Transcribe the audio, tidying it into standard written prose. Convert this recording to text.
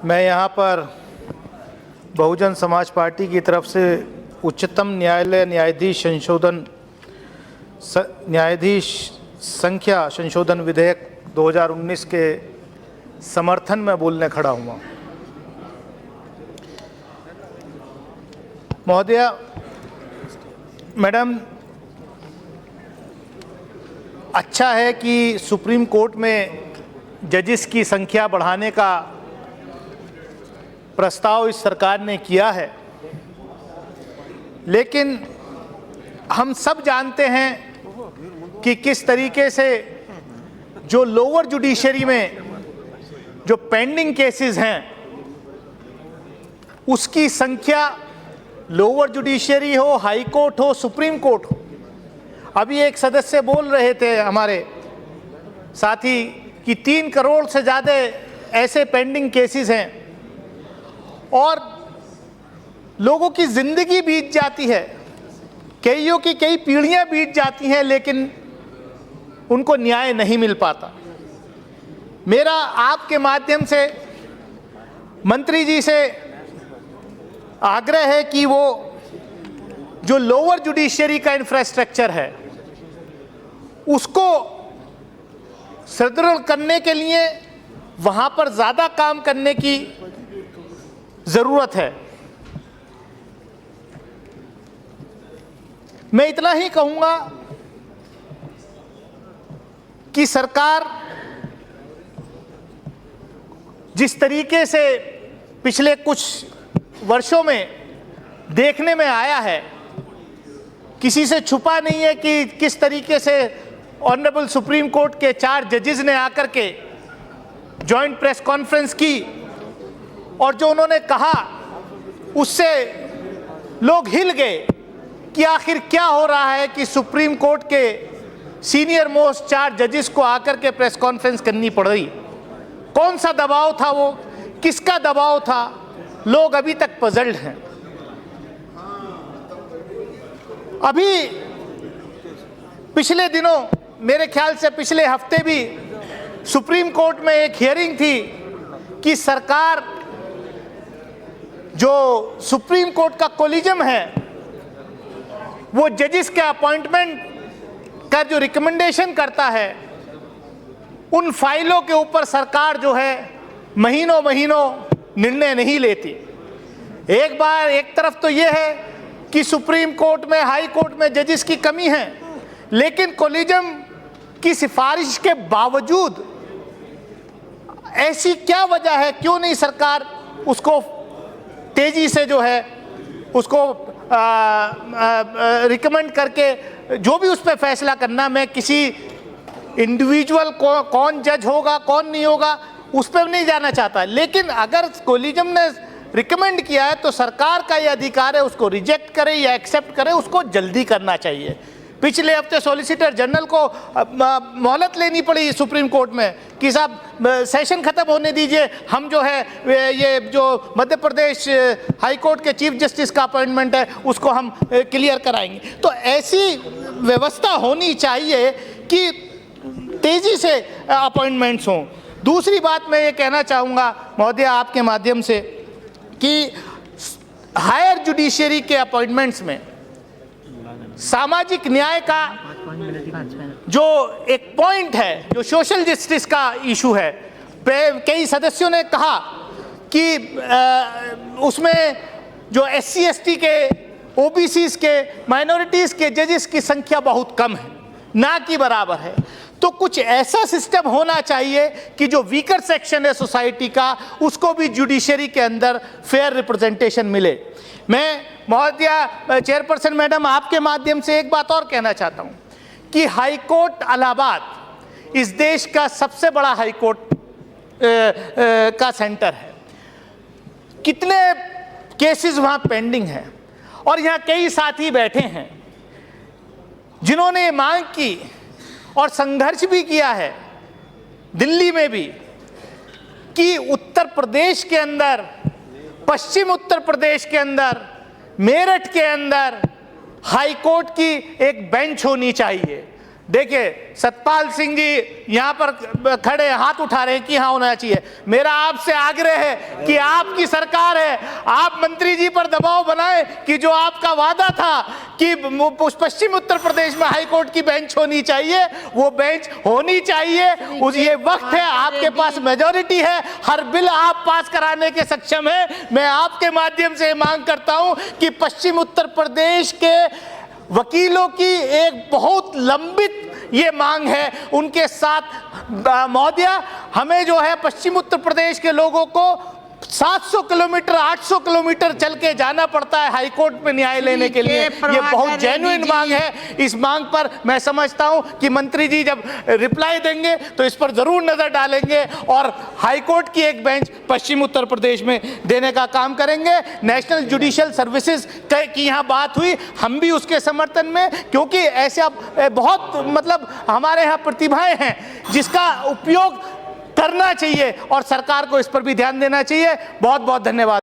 मैं यहाँ पर बहुजन समाज पार्टी की तरफ से उच्चतम न्यायालय न्यायाधीश संख्या संशोधन विधेयक 2019 के समर्थन में बोलने खड़ा हुआ। महोदया, मैडम, अच्छा है कि सुप्रीम कोर्ट में जजेस की संख्या बढ़ाने का प्रस्ताव इस सरकार ने किया है, लेकिन हम सब जानते हैं कि किस तरीके से जो लोअर जुडिशरी में जो पेंडिंग केसेस हैं उसकी संख्या, लोअर जुडिशरी हो, हाई कोर्ट हो, सुप्रीम कोर्ट हो। अभी एक सदस्य बोल रहे थे हमारे साथी कि 3 करोड़ से ज़्यादा ऐसे पेंडिंग केसेस हैं और लोगों की ज़िंदगी बीत जाती है, कईयों की कई पीढ़ियां बीत जाती हैं, लेकिन उनको न्याय नहीं मिल पाता। मेरा आपके माध्यम से मंत्री जी से आग्रह है कि वो जो लोअर जुडिशरी का इंफ्रास्ट्रक्चर है उसको सुदृढ़ करने के लिए वहाँ पर ज़्यादा काम करने की ज़रूरत है। मैं इतना ही कहूँगा कि सरकार जिस तरीके से पिछले कुछ वर्षों में देखने में आया है, किसी से छुपा नहीं है कि किस तरीके से ऑनरेबल सुप्रीम कोर्ट के 4 जजेस ने आकर के जॉइंट प्रेस कॉन्फ्रेंस की और जो उन्होंने कहा उससे लोग हिल गए कि आखिर क्या हो रहा है कि सुप्रीम कोर्ट के सीनियर मोस्ट 4 जजेस को आकर के प्रेस कॉन्फ्रेंस करनी पड़ रही। कौन सा दबाव था वो, किसका दबाव था, लोग अभी तक पजल्ड हैं। अभी पिछले दिनों, मेरे ख्याल से पिछले हफ्ते भी सुप्रीम कोर्ट में एक हियरिंग थी कि सरकार जो सुप्रीम कोर्ट का कोलिजियम है वो जजेस के अपॉइंटमेंट का जो रिकमेंडेशन करता है उन फाइलों के ऊपर सरकार जो है महीनों महीनों निर्णय नहीं लेती। एक तरफ तो ये है कि सुप्रीम कोर्ट में, हाई कोर्ट में जजेस की कमी है, लेकिन कोलिजियम की सिफारिश के बावजूद ऐसी क्या वजह है, क्यों नहीं सरकार उसको तेजी से जो है उसको रिकमेंड करके जो भी उस पर फैसला करना, मैं किसी इंडिविजुअल को कौन जज होगा कौन नहीं होगा उस पर नहीं जाना चाहता, लेकिन अगर कोलिजियम ने रिकमेंड किया है तो सरकार का ये अधिकार है उसको रिजेक्ट करे या एक्सेप्ट करे, उसको जल्दी करना चाहिए। पिछले हफ्ते सॉलिसिटर जनरल को मोहलत लेनी पड़ी सुप्रीम कोर्ट में कि साहब सेशन ख़त्म होने दीजिए, हम जो है ये जो मध्य प्रदेश हाई कोर्ट के चीफ जस्टिस का अपॉइंटमेंट है उसको हम क्लियर कराएंगे। तो ऐसी व्यवस्था होनी चाहिए कि तेज़ी से अपॉइंटमेंट्स हों। दूसरी बात मैं ये कहना चाहूँगा महोदय आपके माध्यम से कि हायर जुडिशरी के अपॉइंटमेंट्स में सामाजिक न्याय का जो एक पॉइंट है, जो सोशल जस्टिस का इशू है, कई सदस्यों ने कहा कि उसमें जो SC ST के, OBCs के, माइनॉरिटीज़ के जजेस की संख्या बहुत कम है, ना कि बराबर है। तो कुछ ऐसा सिस्टम होना चाहिए कि जो वीकर सेक्शन है सोसाइटी का उसको भी जुडिशरी के अंदर फेयर रिप्रेजेंटेशन मिले। मैं महोदया चेयरपर्सन मैडम आपके माध्यम से एक बात और कहना चाहता हूँ कि हाई कोर्ट इलाहाबाद इस देश का सबसे बड़ा हाई कोर्ट का सेंटर है। कितने केसेस वहाँ पेंडिंग हैं और यहाँ कई साथी बैठे हैं जिन्होंने मांग की और संघर्ष भी किया है दिल्ली में भी कि उत्तर प्रदेश के अंदर, पश्चिम उत्तर प्रदेश के अंदर, मेरठ के अंदर हाई कोर्ट की एक बेंच होनी चाहिए देखिए सतपाल सिंह जी यहाँ पर खड़े हाथ उठा रहे हैं कि हाँ होना चाहिए। मेरा आपसे आग्रह है कि आपकी सरकार है, आप मंत्री जी पर दबाव बनाएं कि जो आपका वादा था कि पश्चिम उत्तर प्रदेश में हाई कोर्ट की बेंच होनी चाहिए, वो बेंच होनी चाहिए। उस ये वक्त है, आपके पास मेजॉरिटी है, हर बिल आप पास कराने के सक्षम है। मैं आपके माध्यम से मांग करता हूं कि पश्चिम उत्तर प्रदेश के वकीलों की एक बहुत लंबित ये मांग है, उनके साथ महोदय हमें जो है पश्चिम उत्तर प्रदेश के लोगों को 700 किलोमीटर 800 किलोमीटर चल के जाना पड़ता है हाई कोर्ट में न्याय लेने के लिए। ये बहुत जेन्युइन मांग है। इस मांग पर मैं समझता हूं कि मंत्री जी जब रिप्लाई देंगे तो इस पर जरूर नजर डालेंगे और हाई कोर्ट की एक बेंच पश्चिम उत्तर प्रदेश में देने का काम करेंगे। नेशनल जुडिशियल सर्विसेज की यहाँ बात हुई, हम भी उसके समर्थन में, क्योंकि ऐसे बहुत मतलब हमारे यहाँ प्रतिभाएं हैं जिसका उपयोग करना चाहिए और सरकार को इस पर भी ध्यान देना चाहिए। बहुत बहुत धन्यवाद।